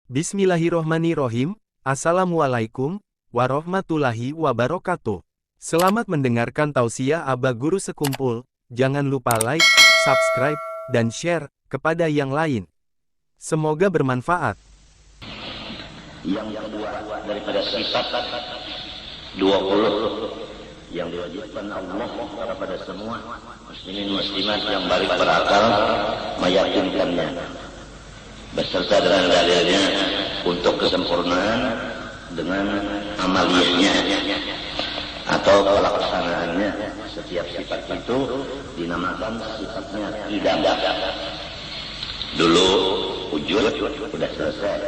Bismillahirrohmanirrohim. Assalamualaikum warahmatullahi wabarakatuh. Selamat mendengarkan tausiah Aba Guru Sekumpul. Jangan lupa like, subscribe, dan share kepada yang lain. Semoga bermanfaat. Yang kedua daripada sifat 20 yang diwajibkan Allah kepada semua muslimin muslimat yang balik berakal meyakinkannya beserta dengan dalilnya untuk kesempurnaan dengan amaliyahnya atau pelaksanaannya. Setiap sifat itu dinamakan sifatnya ibadah. Dulu wujud sudah selesai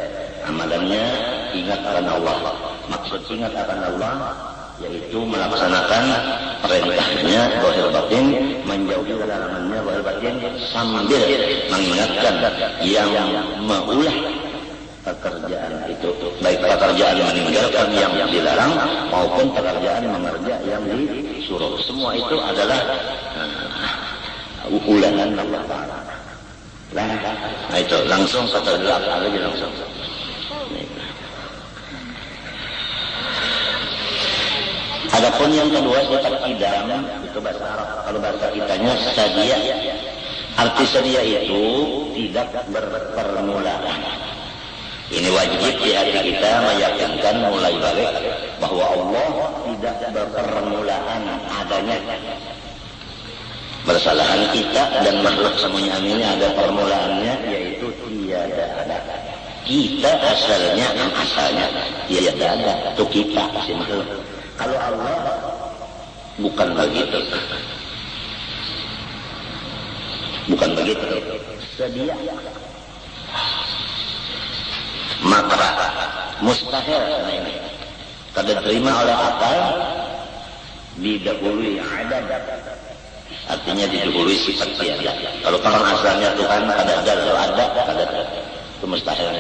amalannya, ingat akan Allah. Maksud ingat akan Allah yaitu melaksanakan perintahnya zahir batin, menjauhi larangannya zahir batin, sambil mengingatkan yang mengulah pekerjaan itu, baik pekerjaan meninggalkan yang dilarang maupun pekerjaan mengerjakan yang disuruh. Semua itu adalah ulangan Allah Ta'ala. Nah itu langsung kata belakang aja langsung. Adapun yang kedua sifat idam itu bahasa Arab. Kalau bahasa kitanya sadia. Arti sadia itu tidak berpermulaan. Ini wajib di hati kita meyakinkan mulai balik bahwa Allah tidak berpermulaan adanya. Kesalahan kita dan makhluk semuanya ini ada permulaannya, yaitu tiada ada. Kita asalnya tiada ada. Itu kita si makhluk. Kalau Allah bukan begitu. Bukan begitu. Sedia. Makra. Mustahil. Kada terima oleh akal. Didahului adab. Artinya didahului sifat tiada. Kalau orang asalnya Tuhan kada ada. Kalau ada, kada ada. Itu mustahil.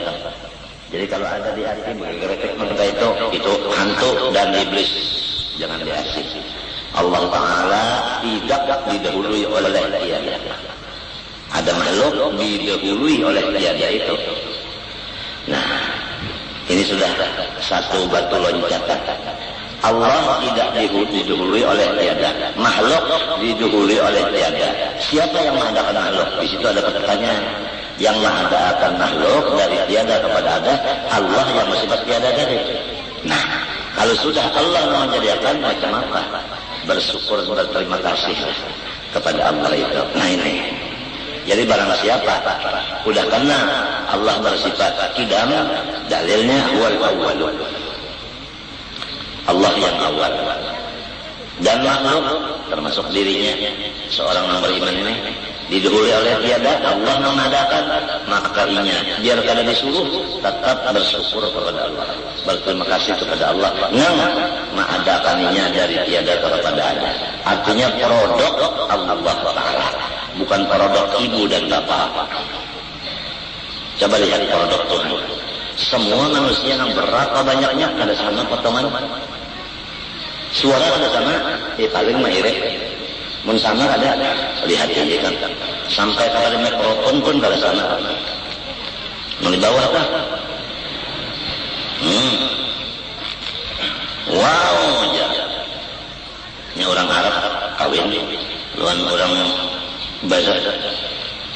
Jadi kalau ada di hati bergerak mereka itu hantu dan iblis, jangan diasih. Allah Ta'ala tidak didahului oleh tiada. Ada makhluk didahului oleh tiada itu. Nah, ini sudah satu batu loncatan. Allah tidak didahului oleh tiada. Makhluk didahului oleh tiada. Siapa yang mengadakan makhluk? Di situ ada pertanyaan. Yang mengadakan makhluk dari tiada kepada ada, Allah yang bersifat tiada dari. Nah, kalau sudah Allah menjadikan macam apa? Bersyukur, berterima kasih kepada Allah itu. Nah ini. Jadi barang siapa udah kena Allah bersifat qidam, dalilnya huwal awwal. Allah yang awal. Dan makhluk termasuk dirinya seorang yang beriman ini didahului oleh tiada. Allah mengadakan, maka inya biar kada disuruh tetap bersyukur kepada Allah, berterima kasih kepada Allah yang mengadakannya dari tiada kepada ada. Artinya produk Allah Ta'ala, bukan produk ibu dan bapak. Coba lihat produk Tuhan. Semua manusia yang berapa banyaknya kada sama potongan. Suara kada sama, paling maire. Mun sama ada, lihat ini kan. Sampai kepada mikrofon pun kada sama. Mau di bawah apa? Wow, ya. Ini orang Arab kawin, luan orang bahasa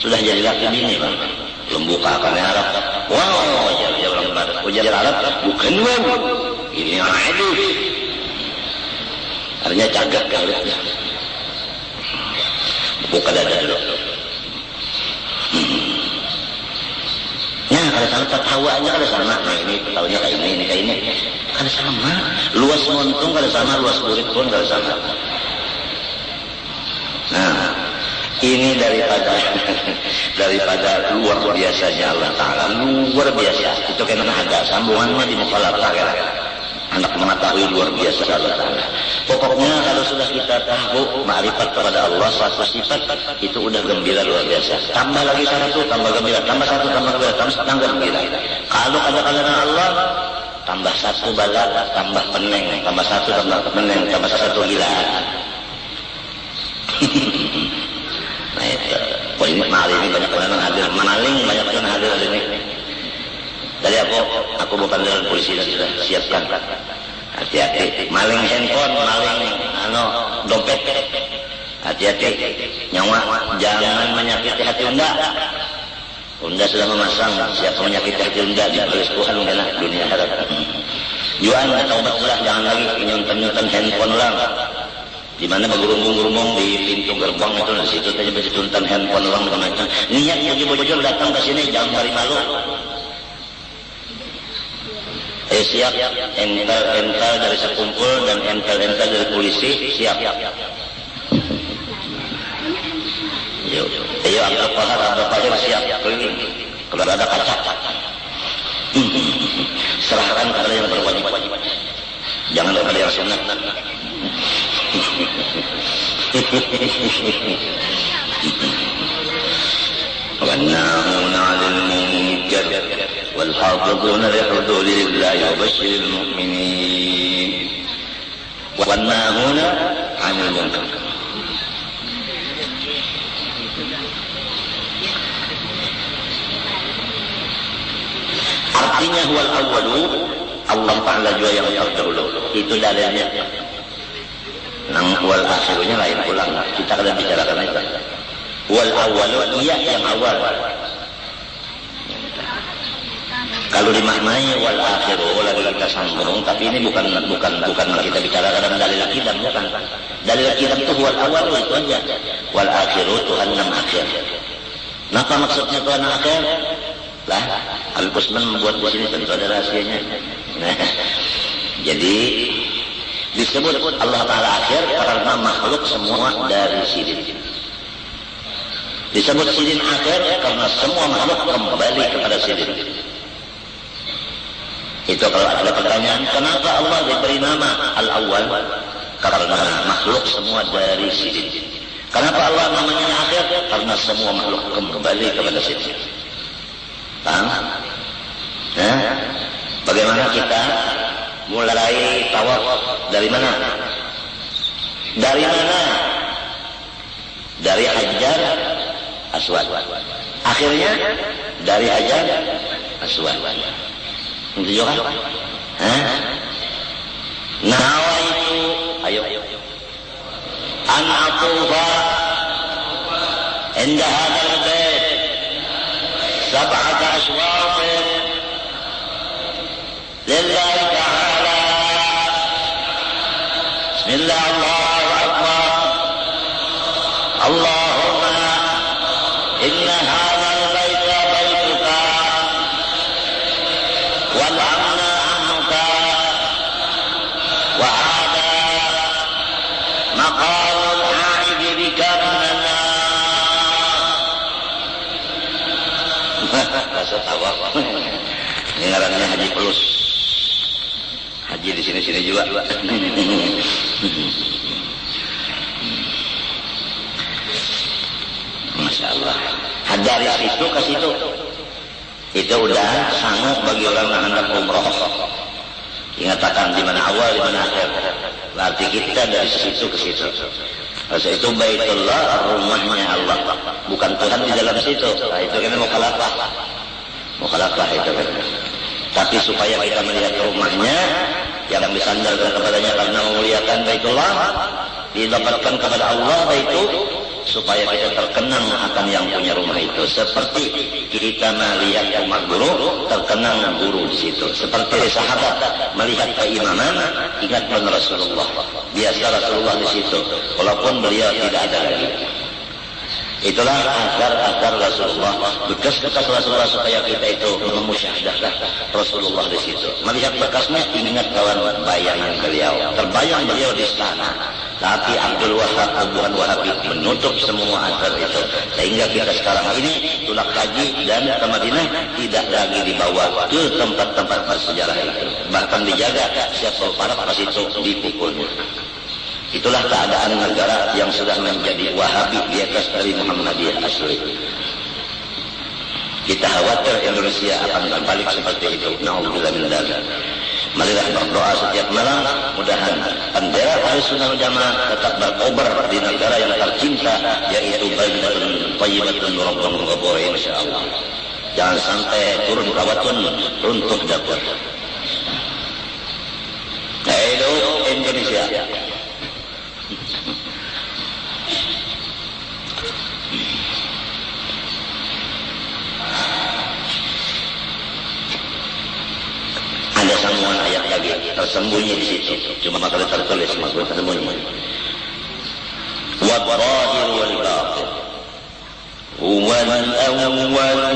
sudah jadi laki bini bang. Belum buka kan Arab. Wow, ya orang Barat. Ujar Arab bukan wow. Ini aduh. Artinya cagak kali. Buka dada dulu. Nah, kalau sama tertawanya kalau sama. Nah, ini tahunya kayak ini kayak ini. Kalau sama. Luas montung kalau sama, luas burit pun kalau sama. Nah, ini daripada luar biasanya Allah Ta'ala. Luar biasa. Itu karena ada sambungannya di mukhalafah kan. Anak mengetahui luar biasa Allah Ta'ala. Pokoknya kalau sudah kita tahu ma'rifat kepada Allah suatu sifat, itu udah gembira luar biasa. Tambah lagi satu, tambah gembira. Tambah satu, tambah gembira. Tambah gembira. Kalau ada kalana Allah, tambah satu bala, tambah peneng. Tambah satu, tambah peneng. Tambah satu gilaan. Nah itu. Wah ini maling ini banyak orang hadir. Maling banyak orang hadir hari ini. Dari apa? aku bukan dari polisi, sudah siapkan. Hati-hati, maling handphone, maling dompet. Hati-hati, nyawa jangan menyakiti hati Unda. Unda sudah memasang siapa menyakiti hati Unda di baris Tuhan kena dunia akhirat. Juan taubatlah, jangan lagi nyonten-nyonten handphone lang. Di mana bergerumbung-gerumbung di pintu gerbang itu, di situ saja bertuntan handphone lang macam-macam. Niat bujur-bujur datang ke sini, jangan bari malu. Siap, entel dari sekumpul dan entel dari polisi, siap. Ayo Abdul Qahir siap keliling. Kalau ada kaca, serahkan kepada yang berwajib. Jangan kepada yang sunat. والناهون عن المنكر والحافظون لحدود الله وبشر المؤمنين والناهون عن المنكر. Artinya huwal awwalu, Allah Ta'ala juga yang terdahulu. Itu dalilnya. Nang wal akhirunya lain pulang. Kita akan bicarakan itu. Wal awwalu, iya yang awal. Kalau dimaknai wal akhiru lagi kita sambung, tapi ini bukan kita bicara dalam dalil akidah, bukan. Dalil akidah itu wal awwalu itu aja. Wal akhiru Tuhan yang akhir. Apa maksudnya Tuhan akhir? Lah, Al-Qusman membuat di sini tentu ada rahasianya. Nah, jadi disebut Allah Ta'ala akhir karena makhluk semua dari sidin. Disebut sidin akhir karena semua makhluk kembali kepada sidin. Itu kalau ada pertanyaan, kenapa Allah diberi nama Al-Awwal? Karena makhluk semua dari sidin. Kenapa Allah namanya akhir? Karena semua makhluk kembali kepada sidin. Paham? Bagaimana kita mulai tawaf dari mana? Dari mana? Dari Hajar Aswad. Akhirnya dari Hajar Aswad. Itu juga kan? Nawaitu, ayo. An atufa inda hadal bait sab'ata ashwaq lillahi ta'ala. Bismillah, Allahu Akbar. Allahumma inna hadal baita baituka wal amna amnuka wa hada maqamul a'idhi bika minanna. Rasa tawaf. Ini ngarannya haji pelus. Haji di sini-sini juga. Masya Allah. Dari situ ke situ. Itu udah sangat bagi orang yang hendak umroh. Ingatakan di mana awal, di mana akhir. Berarti kita dari situ ke situ. Masa itu Baitullah, rumahnya Allah. Bukan Tuhan di dalam situ. Nah, itu kan mukhalafah. Mukhalafah itu kan. Tapi supaya kita melihat rumahnya, yang disandarkan kepadanya karena memuliakan Baitullah, didapatkan kepada Allah itu, supaya kita terkenang akan yang punya rumah itu. Seperti kita melihat rumah guru, terkenang guru di situ. Seperti sahabat melihat keimaman, ingat Rasulullah. Biasa Rasulullah di situ, walaupun beliau tidak ada lagi. Itulah akar Rasulullah, bekas-bekas Rasulullah supaya kita itu memusyahadahkan Rasulullah di situ. Melihat bekasnya, ingat kawan bayangin beliau. Terbayang beliau di sana. Tapi Abdul Wahab, Abuhan Wahabi menutup semua akar itu. Sehingga kita sekarang ini tulak haji dan ke Madinah tidak lagi dibawa ke tempat-tempat bersejarah itu. Bahkan dijaga, siapa para pas itu dipukulnya. Itulah keadaan negara yang sudah menjadi Wahabi di atas dari Muhammadiyah asli. Kita khawatir Indonesia akan berbalik seperti itu. Na'udzubillah min dzalik. Marilah berdoa setiap malam, mudahan bendera Ahlussunnah wal Jamaah tetap berkobar di negara yang tercinta, yaitu Baldatun Thayyibatun Rabbun Ghafur, insyaallah. Jangan sampai turun kawatun runtuh dapur. Hidup Indonesia. Ada sambungan ayat lagi tersembunyi di situ. Cuma kalau tertulis maksudnya tersembunyi. Wad-dhahir wal-batin. Huwal awwal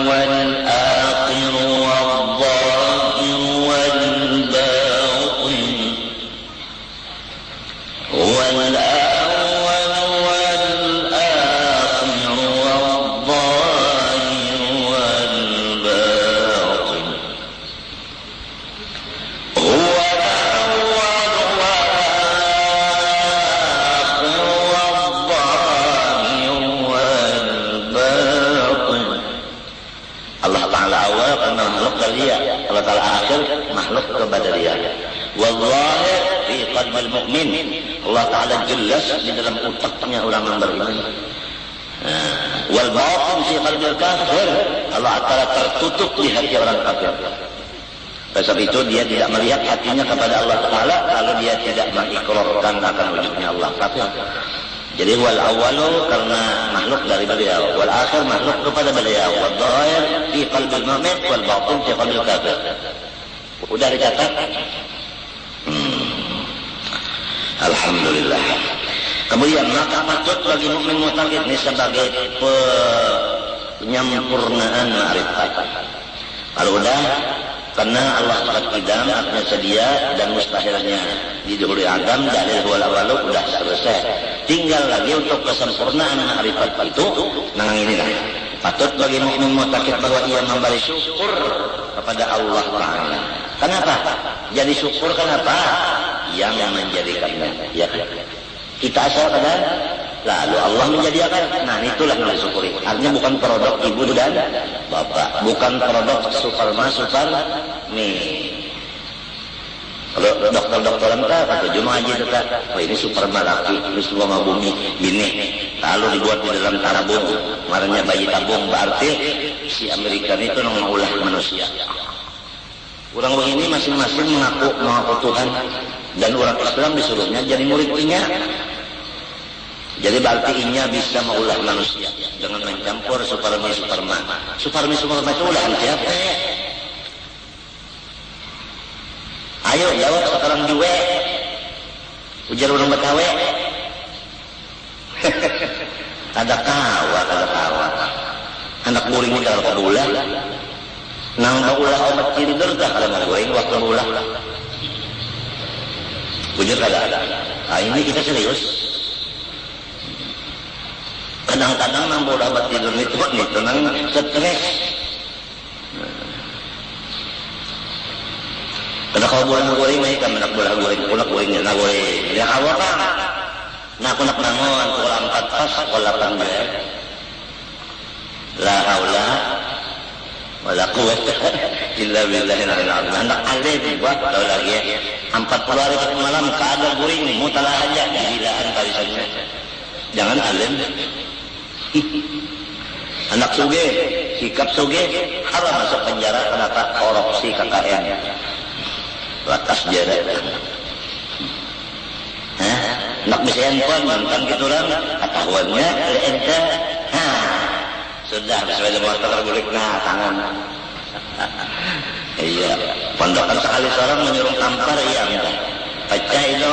wal-akhir wad-dhahir wal-batin. Huwal awwal wal-akhir wad-dhahir wal-batin. Allah Ta'ala akhir makhluk kepada dia. Wal-zahir fi qalbil mu'min. Allah Ta'ala jelas di dalam otaknya orang yang beriman. Wal-batin fi qalbil kafir. Allah Ta'ala tertutup di hati orang kafir. Sebab itu dia tidak melihat hatinya kepada Allah Ta'ala kalau dia tidak mengikrarkan akan wujudnya Allah kafir. Jadi wal awalu karena makhluk dari beliau, wal akhir makhluk kepada beliau, wal zahir fi qalbil mu'min, wal batin fi qalbil kafir. Udah dicatat? Alhamdulillah. Kemudian maka patut bagi mukmin muttaqin ini sebagai penyempurnaan ma'rifat. Kalau udah karena Allah Ta'ala qidam artinya sedia dan mustahilnya didahului Adam dalil wal awalu udah selesai. Tinggal lagi untuk kesempurnaan ma'rifat itu nang inilah. Patut bagi mukmin muttaqin bahwa ia memberi syukur kepada Allah Ta'ala. Kenapa? Jadi syukur kenapa? Yang menjadikannya. Ya. Kita asal kan? Lalu Allah menjadikan. Nah itulah yang disyukuri. Artinya bukan produk ibu dan bapak. Bukan produk superma, supermi. Kalau dokter-dokteran kata cuma aja itu oh ini superma laki, ini semua bumi, gini. Lalu dibuat di dalam tabung. Marahnya bayi tabung. Berarti si Amerika itu mengulah manusia. Orang ini masing-masing mengaku Tuhan. Dan orang Islam disuruhnya jadi murid-muridnya. Jadi berarti inya bisa mengulah manusia dengan mencampur supermi superman. Supermi superman itu ulahan siapa? Ayo jawab sekarang juga. Ujar orang Betawi. Kada kawa. Anak buring udah kabulah. Nang ulah obat ciri derdah kalau mau goreng waktu ulah. Ujar kada. Nah ini kita serius. Kadang-kadang nang bola obat tidur itu nang stres. Kada kau bola goreng mai kan nak bola goreng kulak gorengnya na goreng. Ya awak kan. Nah aku nak nangon bola 4 pas bola 8 ya. La haula wala quwwata illa billahil azim. Anak alim buat tahu lagi 40 hari malam kada goreng mutalah aja gilaan kali saja. Jangan alim. Anak suge, sikap suge, haram masuk penjara karena tak korupsi KKN. Batas jarak. Nak bisa handphone, mantan gitu orang, ketahuannya, ente, sudah sesuai dengan motor tergulik, nah tangan. Iya, pondokan sekali seorang menyuruh tampar, iya enggak. Pecah itu.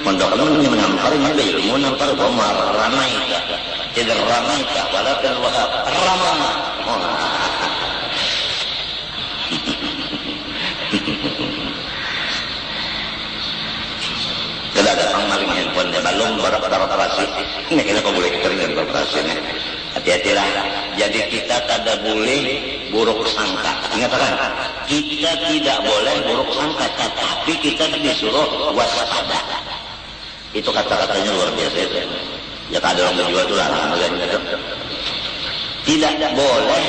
Pondokan menampar, ini ada ilmu nampar, bomar, ramai kah? Tidak ramai kah? Walaupun ramai. Tidak ada pangmaling handphone dia balong barang-barang operasi. Ini kita kok boleh kering operasi ini. Hati-hatilah. Jadi kita tidak boleh buruk sangka. Ingat kan? Kita tidak boleh buruk sangka, tapi kita disuruh waspada. Itu kata-katanya luar biasa. Ya ada orang berjual itu larang. Tidak boleh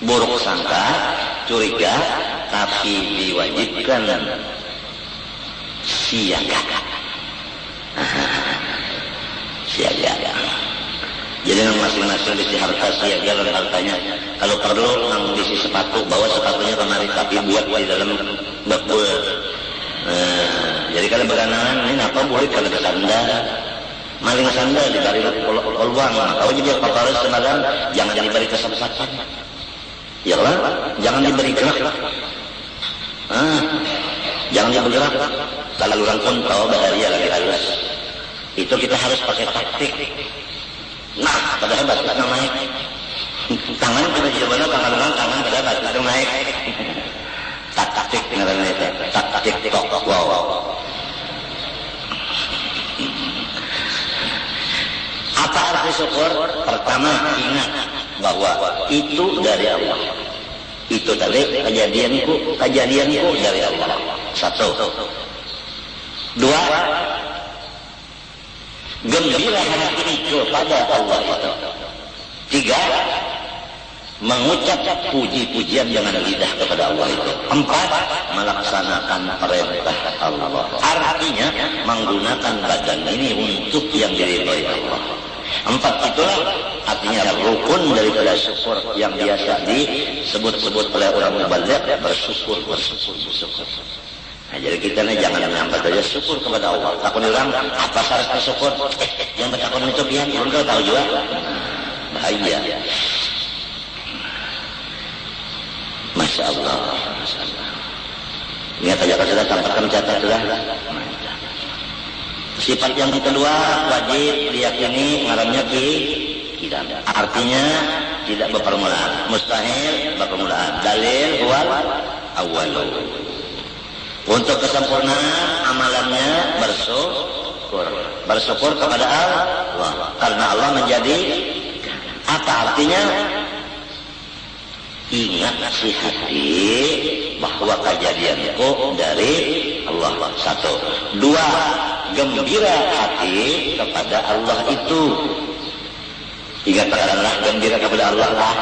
buruk sangka, curiga, tapi diwajibkan siaga. Siaga. Jadi masing-masing bisi harta siaga dan hartanya. Kalau perlu nang bisi sepatu, bawa sepatunya kemari tapi buat di dalam bakul. Jadi kalau beranangan ini apa boleh kalau sandal, maling sandal diberi peluang. Kalau jadi paparas semalam jangan diberi kesempatan. Ya lah, jangan diberi gerak. Jangan diberi gerak. Kalau orang pun tahu bahaya lagi halus. Itu kita harus pakai taktik. Nah, padahal batasnya naik. Tangan kita coba tangan pada batasnya naik. Taktik ngaranna itu. Taktik tok. Wow. Apa arti syukur? Pertama, ingat bahwa itu dari Allah. Itu tadi kejadianku dari Allah. Satu. Dua, gembira hati kepada Allah itu. Tiga, mengucap puji-pujian dengan lidah kepada Allah itu. Empat, melaksanakan perintah Allah. Artinya menggunakan badan ini untuk yang diridhoi Allah. Empat itulah artinya rukun daripada syukur yang biasa disebut-sebut oleh orang mubaligh bersyukur. Nah, jadi kita nih jangan menyambat saja syukur kepada Allah. Takut orang apa syarat bersyukur? Yang bertakun itu pian, orang tahu juga. Bahaya. Masya Allah. Ingat aja kalau sudah sampaikan catat sudah. Sifat yang kedua wajib diyakini ngarannya tidak. Artinya tidak berpermulaan. Mustahil berpermulaan. Dalil wal awal. Untuk kesempurnaan amalannya bersyukur kepada Allah. Karena Allah menjadi apa artinya? Ingat si hati bahwa kejadianku dari Allah. Satu. Dua, gembira hati kepada Allah itu. Ingat katakanlah gembira kepada Allah lah.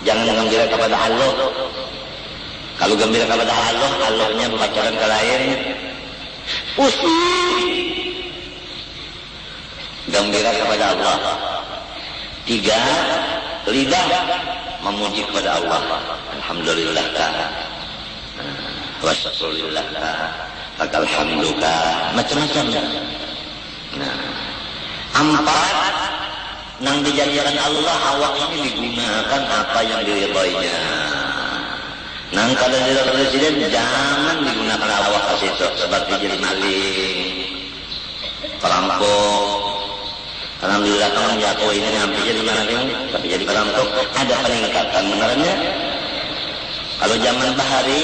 Jangan gembira kepada Allah. Kalau gembira kepada Allah, Allahnya berpacaran ke lain. Pusing. Gembira kepada Allah. Tiga, lidah memuji kepada Allah. Alhamdulillah kah. Wasyukurillah kah. Lakal hamdu kah. Macam-macam. Nah, empat, nang dijadikan Allah awak ini digunakan apa yang diridhoinya. Nang kalau tidak presiden jangan digunakan awak ke situ seperti jadi maling, perampok. Alhamdulillah kamu jatuh ini hampir jadi maling, tapi jadi perampok. Ada peningkatan benarnya. Kalau zaman bahari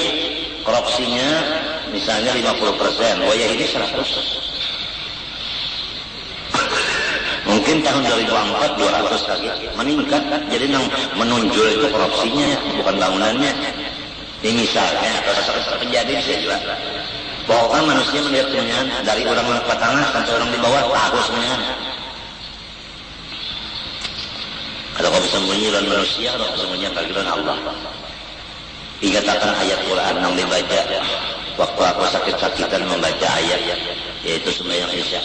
korupsinya misalnya 50%, boya ini 100. Mungkin tahun 2004 200 lagi meningkat, jadi nang menonjol itu korupsinya bukan bangunannya. Ini misalnya kalau terjadi bisa juga. Bahkan manusia melihat semuanya dari orang ke tengah sampai orang di bawah tahu semuanya. Kalau kau bersembunyi dan manusia, kalau bersembunyi kalian Allah. Ingat akan ayat Quran yang dibaca waktu aku sakit-sakitan membaca ayat yaitu sembahyang Isya.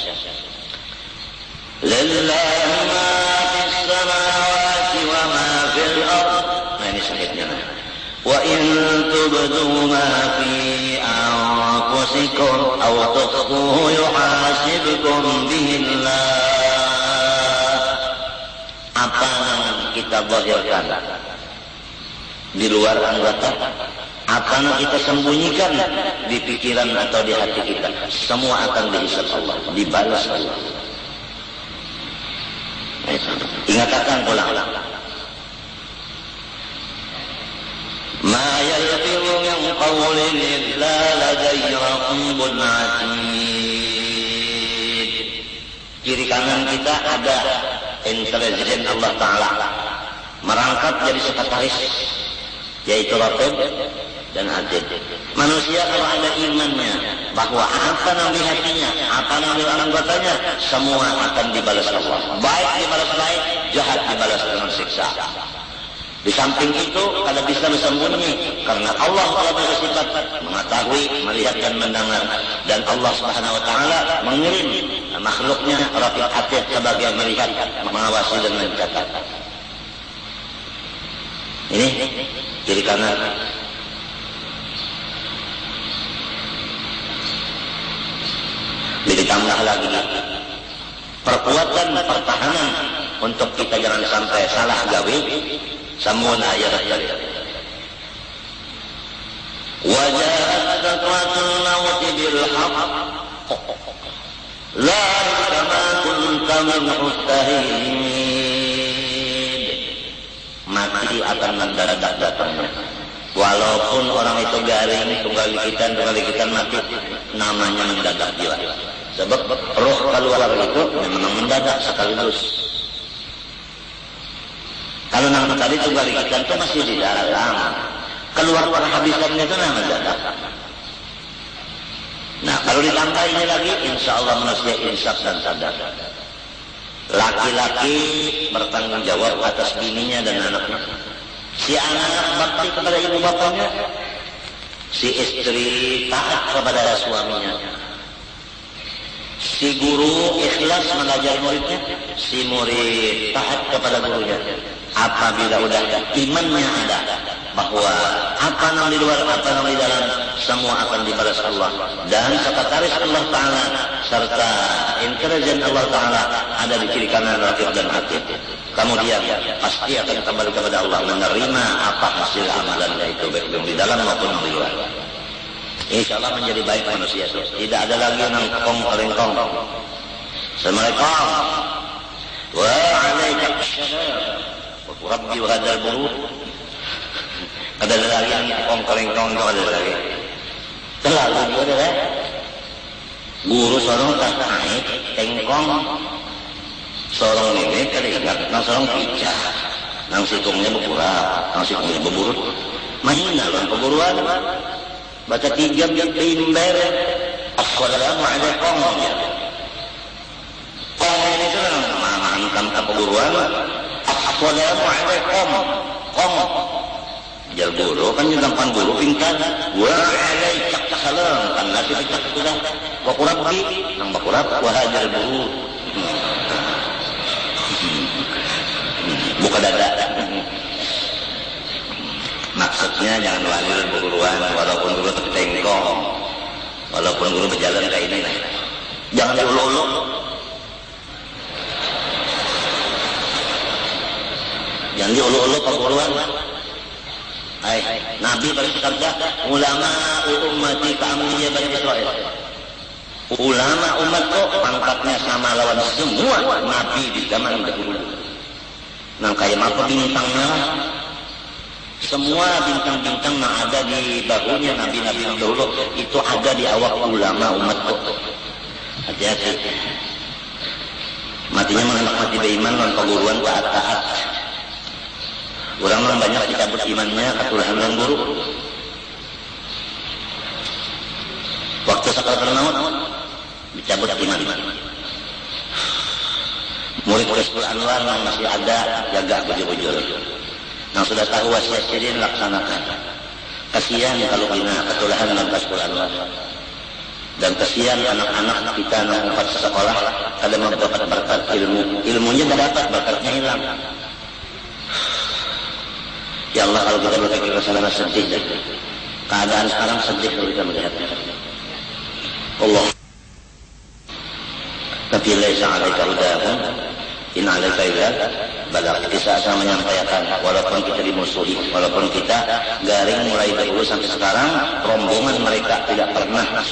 Lillahi ma fis samawati wa ma fil ardh. Nah ini sakitnya. Wa in tubdu ma fi anfusikum aw tukhfuhu yuhasibkum bihi Allah. Apa yang kita zahirkan di luar anggota, apa yang kita sembunyikan di pikiran atau di hati kita, semua akan dihisab Allah, dibalas Allah. Ingatkan pulang. Ma yalfizu min qawlin illa ladayhi raqibun atid. Kiri kanan kita ada intelijen Allah Ta'ala merangkap jadi sekretaris yaitu raqib dan atid. Manusia kalau ada imannya bahwa apa yang di hatinya, apa yang di anggotanya, semua akan dibalas Allah. Baik dibalas baik, jahat dibalas dengan siksa. Di samping itu, kada bisa bersembunyi karena Allah telah bersifat mengetahui, melihat dan mendengar, dan Allah Subhanahu wa taala mengirim makhluknya Raqib Atid sebagai melihat, mengawasi dan mencatat. Ini kiri kanan. Ditambah lagi perkuatan pertahanan untuk kita jangan sampai salah gawe. Sambungan ayat tadi. Wajahat sakratul maut bil haqq. La kama kunta minhu tahid. Mati akan mendadak datangnya. Walaupun orang itu garing, tunggal likitan mati, namanya mendadak juga. Sebab roh keluar itu memang mendadak sekaligus. Kalau nama tadi tunggal likitan itu masih di dalam, keluar penghabisannya itu nama mendadak. Nah, kalau ditambah ini lagi, insya Allah manusia insaf dan sadar. Laki-laki bertanggung jawab atas bininya dan anaknya. Si anak bakti kepada ibu bapaknya, si istri taat kepada suaminya, si guru ikhlas mengajar muridnya, si murid taat kepada gurunya. Apabila udah imannya ada bahwa apa yang di luar, apa yang di dalam, semua akan dibalas Allah, dan sekretaris Allah Ta'ala serta intelijen Allah Ta'ala ada di kiri kanan Raqib dan Atid. Kemudian pasti akan kembali kepada Allah, menerima apa hasil amalannya itu, baik yang di dalam maupun yang di luar. Insya Allah menjadi baik manusia. Tidak ada lagi nangkong kelengkong. Assalamualaikum waalaikumsalam Rabbi wa hadal buruk. Ada lagi yang nangkong kelengkong itu ada lagi. Terlalu juga ada. Guru sorong tak naik tengkong. Sorong ini teringat, nang sorong picah, nang sikungnya berkurang, nang sikungnya berburut. Mahina loh perguruan. Baca 3 timber. Assalamualaikum. Kong ini itu mengangkat perguruan. Assalamualaikum. Kong. Jar guru kan gampang guru pintar. Waalaikumsalam. Kan nasi picah sudah. Bakurab bi, nang bakurab wahajar guru. Buka dada. Maksudnya jangan walil perguruan, walaupun guru tertengkong, walaupun guru berjalan kayak ini, jangan diulu-ulu. Jangan diulu-ulu perguruan. Nabi bersabda, ulama ummati ka'amniyah Bani Israel. Ulama umatku pangkatnya sama lawan semua nabi di zaman dahulu. Nah kayak apa bintangnya lah. Semua bintang-bintang yang ada di bahunya nabi-nabi yang dahulu itu ada di awak ulama umatku. Hati-hati. Matinya menemak mati beriman dan perguruan taat-taat. Orang banyak dicabut imannya ketulahan dan guru. Waktu sakaratul maut dicabut iman. Murid Rasul Anwar yang masih ada jaga bujur-bujur. Yang sudah tahu wasiat sirin laksanakan. Kasihan kalau kena ketulahan dalam Rasul Anwar. Dan kasihan anak-anak kita yang empat sekolah kada mendapat berkat ilmu. Ilmunya tidak dapat, berkatnya hilang. Ya Allah, kalau kita berpikir kesalahan sedih. Keadaan sekarang sedih kalau kita melihatnya. Allah. Tapi laisa 'alaika hudahum, in 'alaika illa balagh. Kita akan menyampaikan walaupun kita dimusuhi, walaupun kita garing mulai dahulu sampai sekarang, rombongan mereka tidak pernah